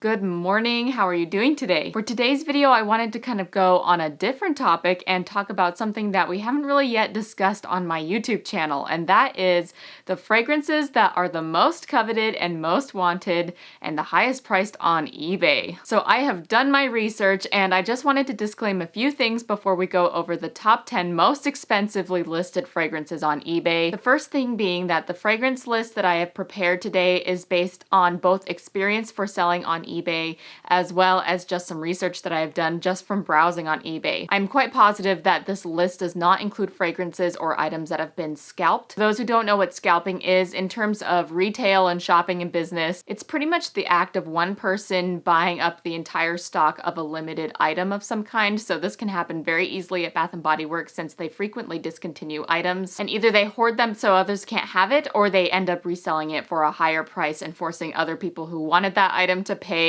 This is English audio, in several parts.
Good morning, how are you doing today? For today's video, I wanted to kind of go on a different topic and talk about something that we haven't really yet discussed on my YouTube channel, and that is the fragrances that are the most coveted and most wanted and the highest priced on eBay. So I have done my research and I just wanted to disclaim a few things before we go over the top 10 most expensively listed fragrances on eBay. The first thing being that the fragrance list that I have prepared today is based on both experience for selling on eBay, as well as just some research that I have done just from browsing on eBay. I'm quite positive that this list does not include fragrances or items that have been scalped. For those who don't know what scalping is, in terms of retail and shopping and business, it's pretty much the act of one person buying up the entire stock of a limited item of some kind. So this can happen very easily at Bath & Body Works since they frequently discontinue items, and either they hoard them so others can't have it, or they end up reselling it for a higher price and forcing other people who wanted that item to pay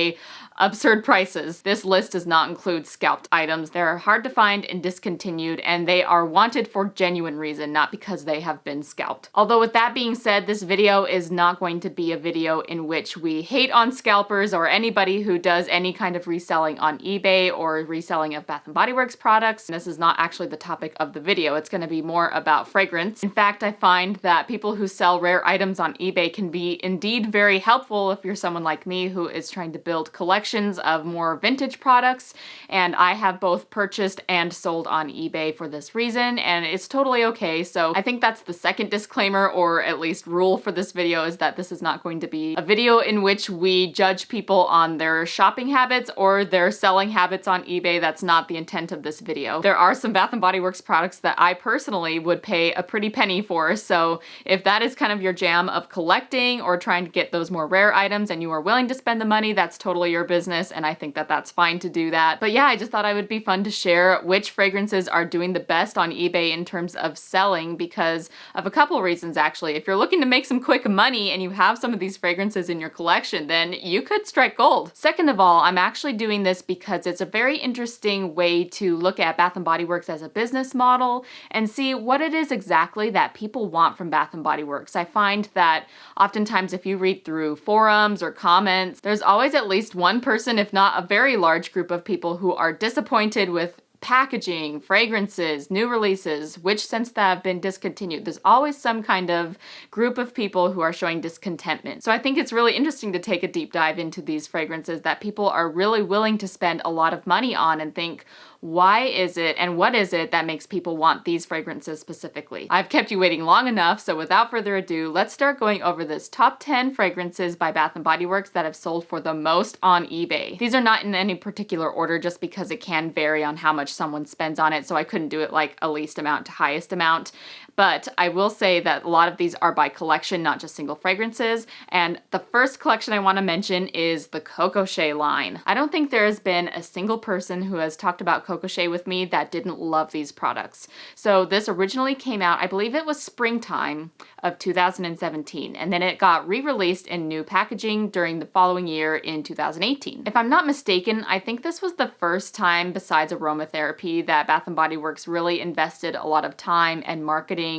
absurd prices. This list does not include scalped items. They're hard to find and discontinued, and they are wanted for genuine reason, not because they have been scalped. Although with that being said, this video is not going to be a video in which we hate on scalpers or anybody who does any kind of reselling on eBay or reselling of Bath & Body Works products. This is not actually the topic of the video. It's going to be more about fragrance. In fact, I find that people who sell rare items on eBay can be indeed very helpful if you're someone like me who is trying to build collections of more vintage products, and I have both purchased and sold on eBay for this reason, and it's totally okay. So I think that's the second disclaimer, or at least rule for this video, is that this is not going to be a video in which we judge people on their shopping habits or their selling habits on eBay. That's not the intent of this video. There are some Bath & Body Works products that I personally would pay a pretty penny for, so if that is kind of your jam of collecting or trying to get those more rare items and you are willing to spend the money, that's totally your business, and I think that that's fine to do that. But yeah, I just thought it would be fun to share which fragrances are doing the best on eBay in terms of selling, because of a couple reasons actually. If you're looking to make some quick money and you have some of these fragrances in your collection, then you could strike gold. Second of all, I'm actually doing this because it's a very interesting way to look at Bath & Body Works as a business model and see what it is exactly that people want from Bath & Body Works. I find that oftentimes if you read through forums or comments, there's always at least one person, if not a very large group of people, who are disappointed with packaging, fragrances, new releases, which scents that have been discontinued. There's always some kind of group of people who are showing discontentment. So I think it's really interesting to take a deep dive into these fragrances that people are really willing to spend a lot of money on and think, why is it and what is it that makes people want these fragrances specifically? I've kept you waiting long enough, so without further ado, let's start going over this top 10 fragrances by Bath & Body Works that have sold for the most on eBay. These are not in any particular order just because it can vary on how much someone spends on it, so I couldn't do it like a least amount to highest amount. But I will say that a lot of these are by collection, not just single fragrances. And the first collection I want to mention is the Coco Shea line. I don't think there has been a single person who has talked about Coco Shea with me that didn't love these products. So this originally came out, I believe it was springtime of 2017, and then it got re-released in new packaging during the following year in 2018. If I'm not mistaken, I think this was the first time besides aromatherapy that Bath & Body Works really invested a lot of time and marketing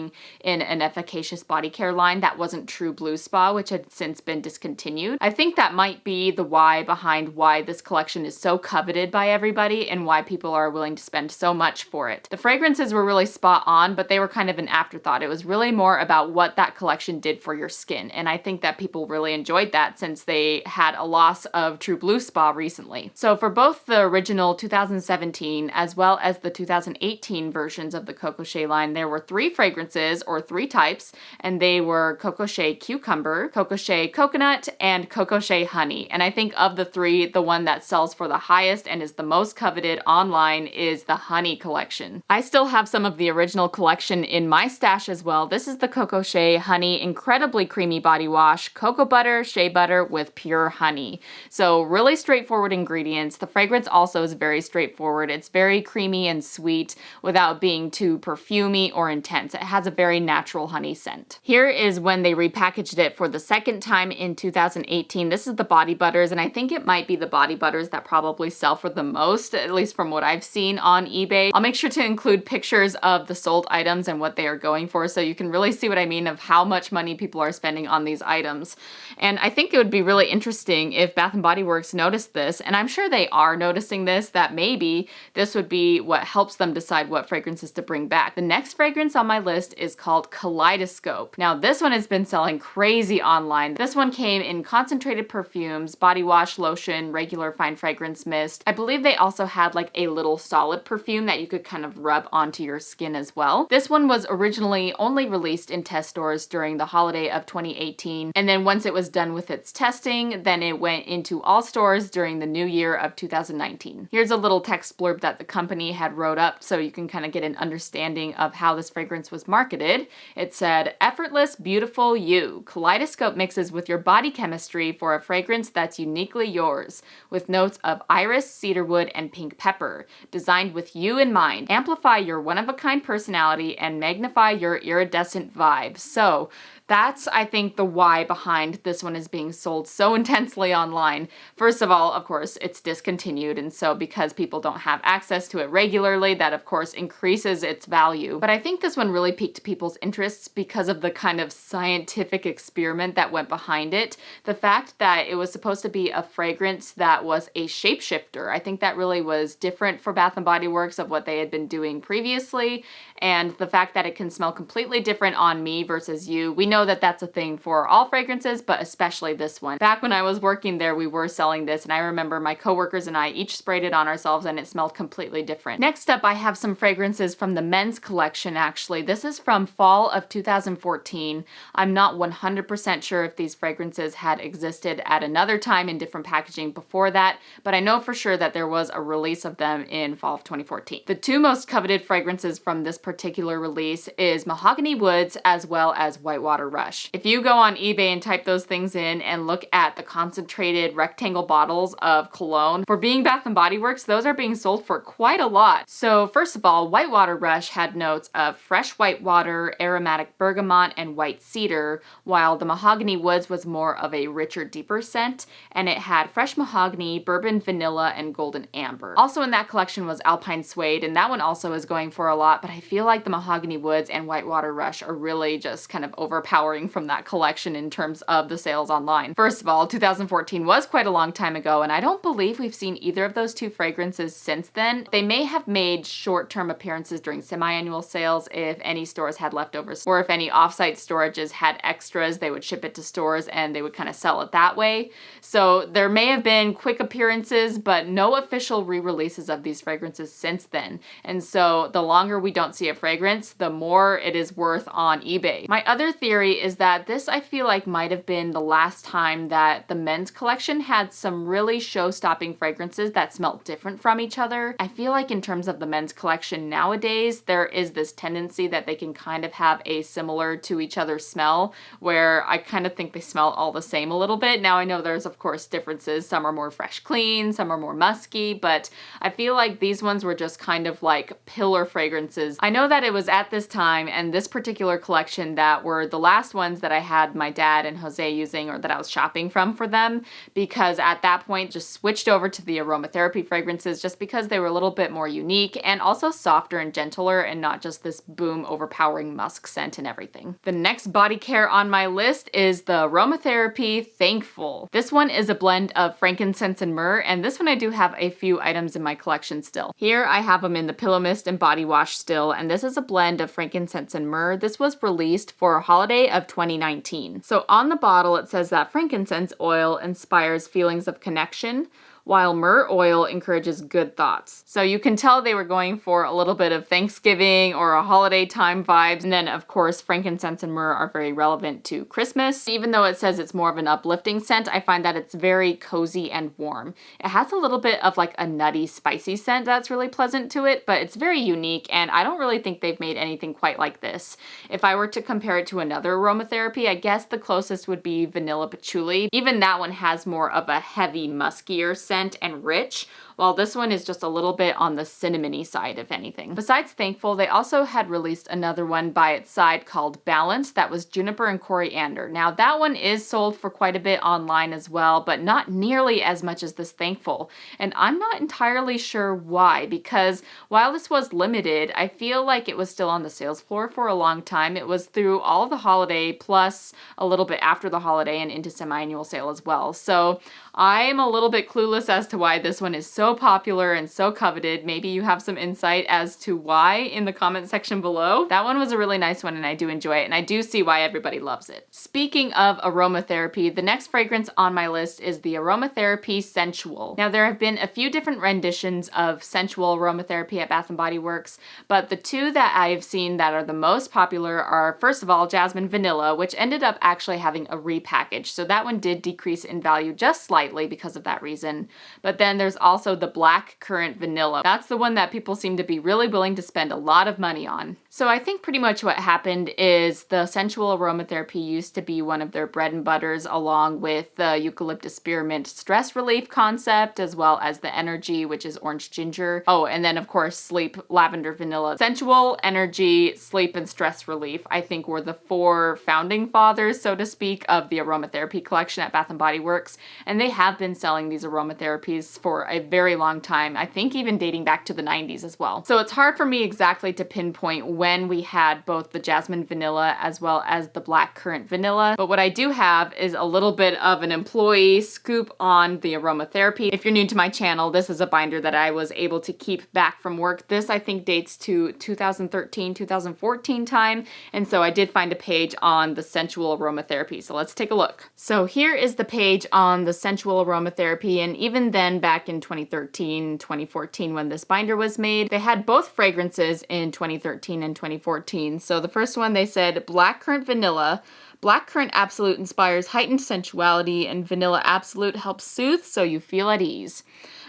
in an efficacious body care line that wasn't True Blue Spa, which had since been discontinued. I think that might be the why behind why this collection is so coveted by everybody and why people are willing to spend so much for it. The fragrances were really spot on, but they were kind of an afterthought. It was really more about what that collection did for your skin, and I think that people really enjoyed that since they had a loss of True Blue Spa recently. So for both the original 2017 as well as the 2018 versions of the Coco Shea line, there were three fragrances, or three types, and they were Coco Shea Cucumber, Coco Shea Coconut, and Coco Shea Honey. And I think of the three, the one that sells for the highest and is the most coveted online is the Honey collection. I still have some of the original collection in my stash as well. This is the Coco Shea Honey Incredibly Creamy Body Wash, cocoa butter, shea butter with pure honey. So really straightforward ingredients. The fragrance also is very straightforward. It's very very creamy and sweet without being too perfumey or intense. It has a very natural honey scent. Here is when they repackaged it for the second time in 2018. This is the body butters, and I think it might be the body butters that probably sell for the most, at least from what I've seen on eBay. I'll make sure to include pictures of the sold items and what they are going for so you can really see what I mean of how much money people are spending on these items. And I think it would be really interesting if Bath & Body Works noticed this, and I'm sure they are noticing this, that maybe this would be what helps them decide what fragrances to bring back. The next fragrance on my list is called Kaleidoscope. Now this one has been selling crazy online. This one came in concentrated perfumes, body wash, lotion, regular fine fragrance mist. I believe they also had like a little solid perfume that you could kind of rub onto your skin as well. This one was originally only released in test stores during the holiday of 2018, and then once it was done with its testing, then it went into all stores during the new year of 2019. Here's a little text blurb that the company had wrote up so you can kind of get an understanding of how this fragrance was marketed. It said, "Effortless, beautiful you. Kaleidoscope mixes with your body chemistry for a fragrance that's uniquely yours, with notes of iris, cedarwood, and pink pepper. Designed with you in mind. Amplify your one-of-a-kind personality and magnify your iridescent vibe." So that's, I think, the why behind this one is being sold so intensely online. First of all, of course, it's discontinued, and so because people don't have access to it regularly, that of course increases its value. But I think this one really piqued people's interests because of the kind of scientific experiment that went behind it. The fact that it was supposed to be a fragrance that was a shapeshifter. I think that really was different for Bath & Body Works of what they had been doing previously, and the fact that it can smell completely different on me versus you. We know that that's a thing for all fragrances, but especially this one. Back when I was working there, we were selling this, and I remember my coworkers and I each sprayed it on ourselves and it smelled completely different. Next up, I have some fragrances from the men's collection, actually. This is from fall of 2014. I'm not 100% sure if these fragrances had existed at another time in different packaging before that, but I know for sure that there was a release of them in fall of 2014. The two most coveted fragrances from this particular release is Mahogany Woods as well as Whitewater Rush. If you go on eBay and type those things in and look at the concentrated rectangle bottles of cologne, for being Bath & Body Works, those are being sold for quite a lot. So first of all, Whitewater Rush had notes of fresh white water, aromatic bergamot, and white cedar, while the Mahogany Woods was more of a richer, deeper scent, and it had fresh mahogany, bourbon vanilla, and golden amber. Also in that collection was Alpine Suede, and that one also is going for a lot, but I feel like the Mahogany Woods and Whitewater Rush are really just kind of overpowering from that collection in terms of the sales online. First of all, 2014 was quite a long time ago, and I don't believe we've seen either of those two fragrances since then. They may have made short-term appearances during semi-annual sales if any stores had leftovers, or if any off-site storages had extras, they would ship it to stores and they would kind of sell it that way. So there may have been quick appearances, but no official re-releases of these fragrances since then. And so the longer we don't see a fragrance, the more it is worth on eBay. My other theory is that this, I feel like, might have been the last time that the men's collection had some really show-stopping fragrances that smelled different from each other. I feel like in terms of the men's collection nowadays, there is this tendency that they can kind of have a similar to each other smell, where I kind of think they smell all the same a little bit. Now I know there's of course differences. Some are more fresh clean, some are more musky, but I feel like these ones were just kind of like pillar fragrances. I know that it was at this time and this particular collection that were the last ones that I had my dad and Jose using, or that I was shopping from for them, because at that point just switched over to the aromatherapy fragrances just because they were a little bit more unique and also softer and gentler and not just this boom overpowering musk scent and everything. The next body care on my list is the aromatherapy Thankful. This one is a blend of frankincense and myrrh, and this one I do have a few items in my collection still. Here I have them in the pillow mist and body wash still, and this is a blend of frankincense and myrrh. This was released for holiday of 2019. So on the bottle it says that frankincense oil inspires feelings of connection, while myrrh oil encourages good thoughts. So you can tell they were going for a little bit of Thanksgiving or a holiday time vibes. And then of course, frankincense and myrrh are very relevant to Christmas. Even though it says it's more of an uplifting scent, I find that it's very cozy and warm. It has a little bit of like a nutty, spicy scent that's really pleasant to it, but it's very unique, and I don't really think they've made anything quite like this. If I were to compare it to another aromatherapy, I guess the closest would be vanilla patchouli. Even that one has more of a heavy, muskier scent. scent and rich, while this one is just a little bit on the cinnamony side, if anything. Besides Thankful, they also had released another one by its side called Balance that was juniper and coriander. Now that one is sold for quite a bit online as well, but not nearly as much as this Thankful. And I'm not entirely sure why, because while this was limited, I feel like it was still on the sales floor for a long time. It was through all of the holiday plus a little bit after the holiday and into semi-annual sale as well. So I'm a little bit clueless as to why this one is so popular and so coveted. Maybe you have some insight as to why in the comment section below. That one was a really nice one and I do enjoy it, and I do see why everybody loves it. Speaking of aromatherapy, the next fragrance on my list is the Aromatherapy Sensual. Now there have been a few different renditions of sensual aromatherapy at Bath & Body Works, but the two that I've seen that are the most popular are, first of all, Jasmine Vanilla, which ended up actually having a repackage. So that one did decrease in value just slightly because of that reason. But then there's also the Black Currant Vanilla. That's the one that people seem to be really willing to spend a lot of money on. So I think pretty much what happened is the sensual aromatherapy used to be one of their bread and butters, along with the eucalyptus spearmint stress relief concept, as well as the energy, which is orange ginger. Oh, and then of course sleep lavender vanilla. Sensual, energy, sleep, and stress relief, I think were the four founding fathers, so to speak, of the aromatherapy collection at Bath & Body Works. And they have been selling these aromatherapies for a very long time. I think even dating back to the 90s as well. So it's hard for me exactly to pinpoint when we had both the Jasmine Vanilla as well as the Black Currant Vanilla. But what I do have is a little bit of an employee scoop on the aromatherapy. If you're new to my channel, this is a binder that I was able to keep back from work. This I think dates to 2013, 2014 time. And so I did find a page on the sensual aromatherapy. So let's take a look. So here is the page on the sensual aromatherapy. And even then, back in 2013, 2014, when this binder was made, they had both fragrances in 2013 and 2014. So the first one, they said Black Currant Vanilla. Black Currant Absolute inspires heightened sensuality, and Vanilla Absolute helps soothe so you feel at ease.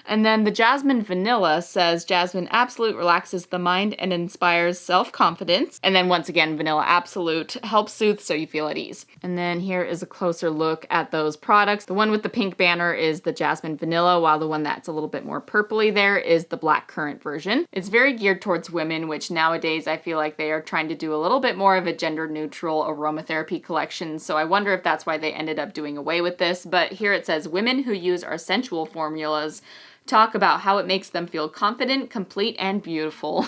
And then the Jasmine Vanilla says Jasmine Absolute relaxes the mind and inspires self-confidence. And then once again, Vanilla Absolute helps soothe so you feel at ease. And then here is a closer look at those products. The one with the pink banner is the Jasmine Vanilla, while the one that's a little bit more purpley there is the Black Currant version. It's very geared towards women, which nowadays I feel like they are trying to do a little bit more of a gender-neutral aromatherapy collection. So I wonder if that's why they ended up doing away with this. But here it says, women who use our sensual formulas talk about how it makes them feel confident, complete, and beautiful.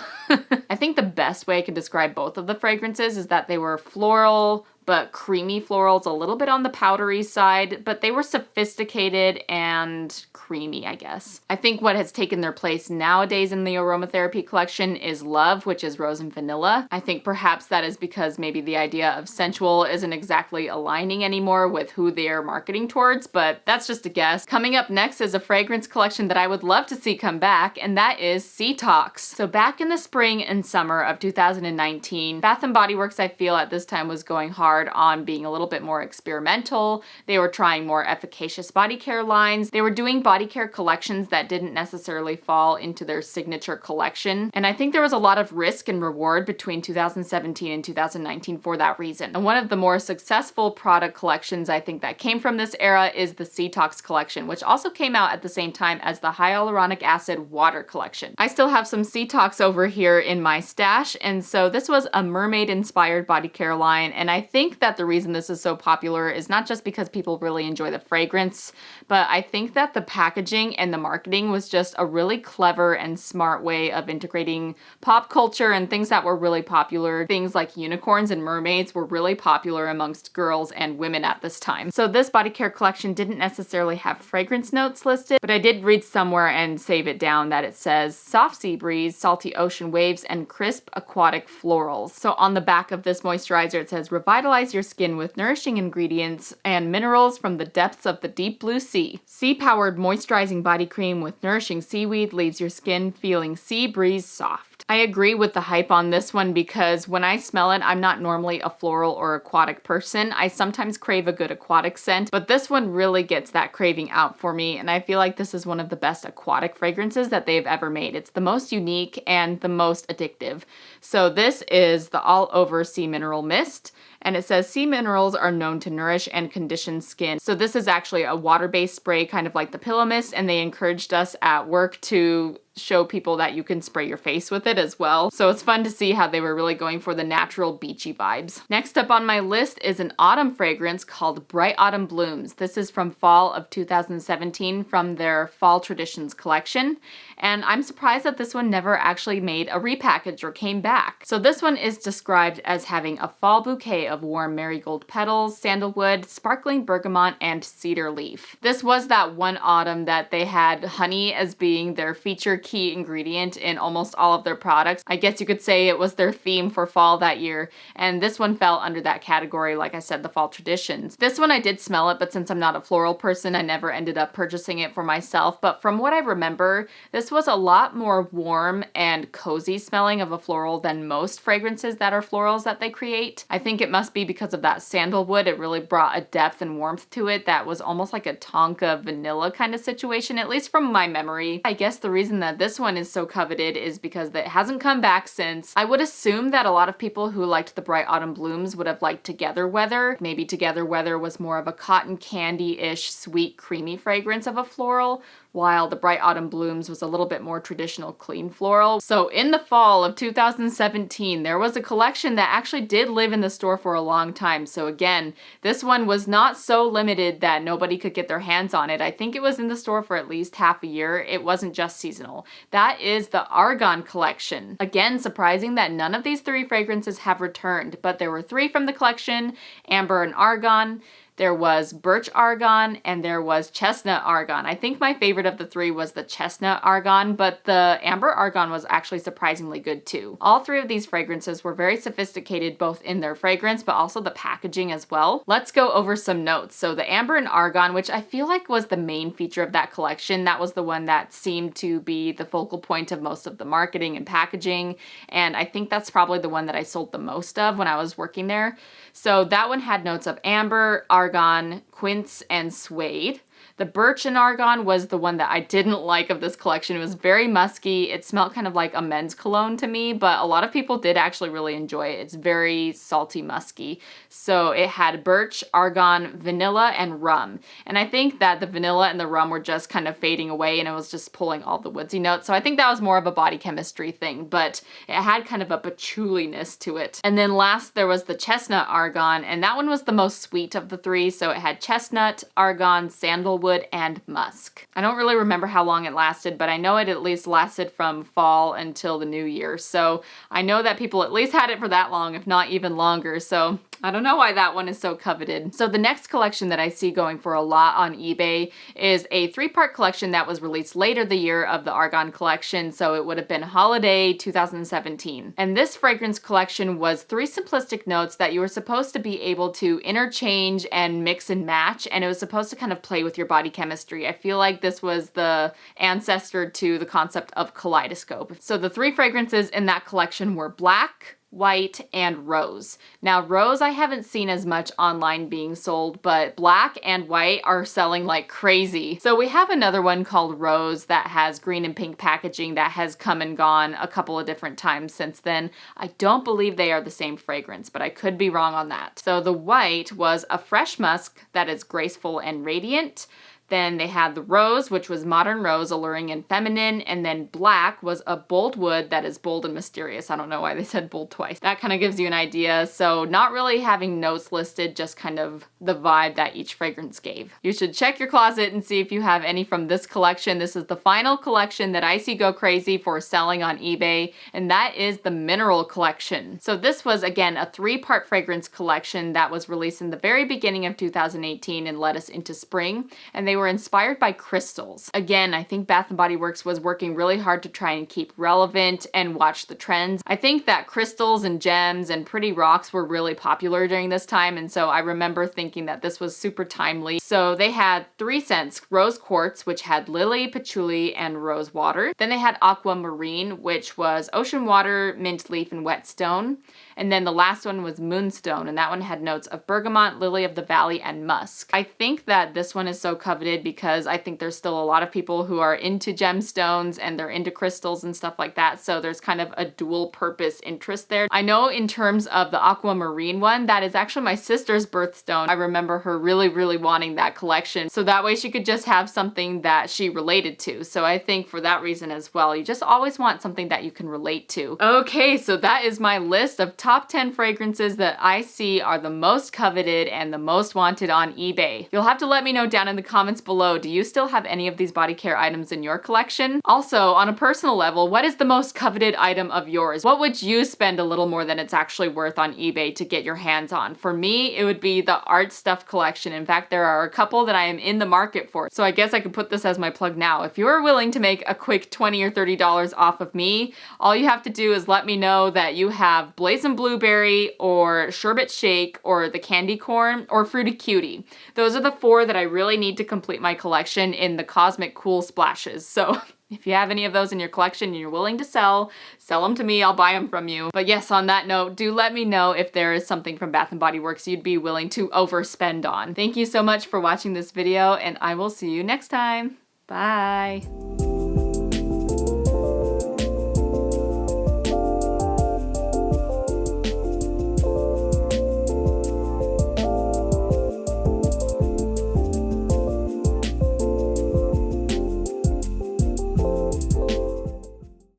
I think the best way I could describe both of the fragrances is that they were floral, but creamy florals, a little bit on the powdery side, but they were sophisticated and creamy, I guess. I think what has taken their place nowadays in the aromatherapy collection is Love, which is rose and vanilla. I think perhaps that is because maybe the idea of sensual isn't exactly aligning anymore with who they are marketing towards, but that's just a guess. Coming up next is a fragrance collection that I would love to see come back, and that is Detox. So back in the spring and summer of 2019, Bath & Body Works, I feel at this time, was going hard on being a little bit more experimental. They were trying more efficacious body care lines. They were doing body care collections that didn't necessarily fall into their signature collection. And I think there was a lot of risk and reward between 2017 and 2019 for that reason. And one of the more successful product collections I think that came from this era is the Detox collection, which also came out at the same time as the hyaluronic acid water collection. I still have some Detox over here in my stash, and so this was a mermaid inspired body care line, and I think that the reason this is so popular is not just because people really enjoy the fragrance, but I think that the packaging and the marketing was just a really clever and smart way of integrating pop culture and things that were really popular. Things like unicorns and mermaids were really popular amongst girls and women at this time. So this body care collection didn't necessarily have fragrance notes listed, but I did read somewhere and save it down that it says soft sea breeze, salty ocean waves, and crisp aquatic florals. So on the back of this moisturizer, it says revitalize your skin with nourishing ingredients and minerals from the depths of the deep blue sea. Sea-powered moisturizing body cream with nourishing seaweed leaves your skin feeling sea breeze soft. I agree with the hype on this one because when I smell it, I'm not normally a floral or aquatic person. I sometimes crave a good aquatic scent, but this one really gets that craving out for me, and I feel like this is one of the best aquatic fragrances that they've ever made. It's the most unique and the most addictive. So this is the All Over Sea Mineral Mist. And it says sea minerals are known to nourish and condition skin. So this is actually a water-based spray, kind of like the Pillow Mist, and they encouraged us at work to show people that you can spray your face with it as well. So it's fun to see how they were really going for the natural beachy vibes. Next up on my list is an autumn fragrance called Bright Autumn Blooms. This is from fall of 2017 from their Fall Traditions collection. And I'm surprised that this one never actually made a repackage or came back. So this one is described as having a fall bouquet of warm marigold petals, sandalwood, sparkling bergamot, and cedar leaf. This was that one autumn that they had honey as being their feature key ingredient in almost all of their products. I guess you could say it was their theme for fall that year, and this one fell under that category, like I said, the Fall Traditions. This one I did smell it, but since I'm not a floral person, I never ended up purchasing it for myself, but from what I remember, this was a lot more warm and cozy smelling of a floral than most fragrances that are florals that they create. I think it must be because of that sandalwood. It really brought a depth and warmth to it that was almost like a Tonka vanilla kind of situation, at least from my memory. I guess the reason that this one is so coveted is because it hasn't come back since. I would assume that a lot of people who liked the Bright Autumn Blooms would have liked Together Weather. Maybe Together Weather was more of a cotton candy-ish, sweet, creamy fragrance of a floral, while the Bright Autumn Blooms was a little bit more traditional clean floral. So in the fall of 2017, there was a collection that actually did live in the store for a long time. So again, this one was not so limited that nobody could get their hands on it. I think it was in the store for at least half a year. It wasn't just seasonal. That is the Argan collection. Again, surprising that none of these three fragrances have returned, but there were three from the collection: Amber and Argan, there was Birch Argan, and there was Chestnut Argan. I think my favorite of the three was the Chestnut Argan, but the Amber Argan was actually surprisingly good too. All three of these fragrances were very sophisticated, both in their fragrance, but also the packaging as well. Let's go over some notes. So the Amber and Argan, which I feel like was the main feature of that collection, that was the one that seemed to be the focal point of most of the marketing and packaging, and I think that's probably the one that I sold the most of when I was working there. So that one had notes of amber, argan, quince, and suede. The Birch and Argan was the one that I didn't like of this collection. It was very musky. It smelled kind of like a men's cologne to me, but a lot of people did actually really enjoy it. It's very salty, musky. So it had Birch, Argan, vanilla, and rum. And I think that the vanilla and the rum were just kind of fading away, and it was just pulling all the woodsy notes. So I think that was more of a body chemistry thing, but it had kind of a patchouliness to it. And then last, there was the Chestnut Argan, and that one was the most sweet of the three. So it had chestnut, argan, sandalwood, and musk. I don't really remember how long it lasted, but I know it at least lasted from fall until the new year. So I know that people at least had it for that long, if not even longer. So I don't know why that one is so coveted. So the next collection that I see going for a lot on eBay is a 3-part collection that was released later the year of the Argan collection. So it would have been holiday 2017. And this fragrance collection was 3 simplistic notes that you were supposed to be able to interchange and mix and match. And it was supposed to kind of play with your body chemistry. I feel like this was the ancestor to the concept of kaleidoscope. So the 3 fragrances in that collection were black, white, and rose. Now, rose I haven't seen as much online being sold, but black and white are selling like crazy. So we have another one called Rose that has green and pink packaging that has come and gone a couple of different times since then. I don't believe they are the same fragrance, but I could be wrong on that. So the white was a fresh musk that is graceful and radiant. Then they had the rose, which was modern rose, alluring and feminine. And then black was a bold wood that is bold and mysterious. I don't know why they said bold twice. That kind of gives you an idea. So not really having notes listed, just kind of the vibe that each fragrance gave. You should check your closet and see if you have any from this collection. This is the final collection that I see go crazy for selling on eBay, and that is the Mineral collection. So this was, again, a 3-part fragrance collection that was released in the very beginning of 2018 and led us into spring. And they they were inspired by crystals. Again, I think Bath & Body Works was working really hard to try and keep relevant and watch the trends. I think that crystals and gems and pretty rocks were really popular during this time, and so I remember thinking that this was super timely. So they had 3 scents: rose quartz, which had lily, patchouli, and rose water. Then they had aquamarine, which was ocean water, mint leaf, and whetstone. And then the last one was moonstone, and that one had notes of bergamot, lily of the valley, and musk. I think that this one is so coveted because I think there's still a lot of people who are into gemstones and they're into crystals and stuff like that, so there's kind of a dual purpose interest there. I know in terms of the aquamarine one, that is actually my sister's birthstone. I remember her really, really wanting that collection, so that way she could just have something that she related to. So I think for that reason as well, you just always want something that you can relate to. Okay, so that is my list of top 10 fragrances that I see are the most coveted and the most wanted on eBay. You'll have to let me know down in the comments below, do you still have any of these body care items in your collection? Also, on a personal level, what is the most coveted item of yours? What would you spend a little more than it's actually worth on eBay to get your hands on? For me, it would be the art stuff collection. In fact, there are a couple that I am in the market for, so I guess I could put this as my plug now. If you're willing to make a quick $20 or $30 off of me, all you have to do is let me know that you have Blazing Blueberry or Sherbet Shake or the Candy Corn or Fruity Cutie. Those are the 4 that I really need to complete my collection in the Cosmic Cool Splashes. So if you have any of those in your collection and you're willing to sell them to me, I'll buy them from you. But yes, on that note, do let me know if there is something from Bath & Body Works you'd be willing to overspend on. Thank you so much for watching this video, and I will see you next time. Bye.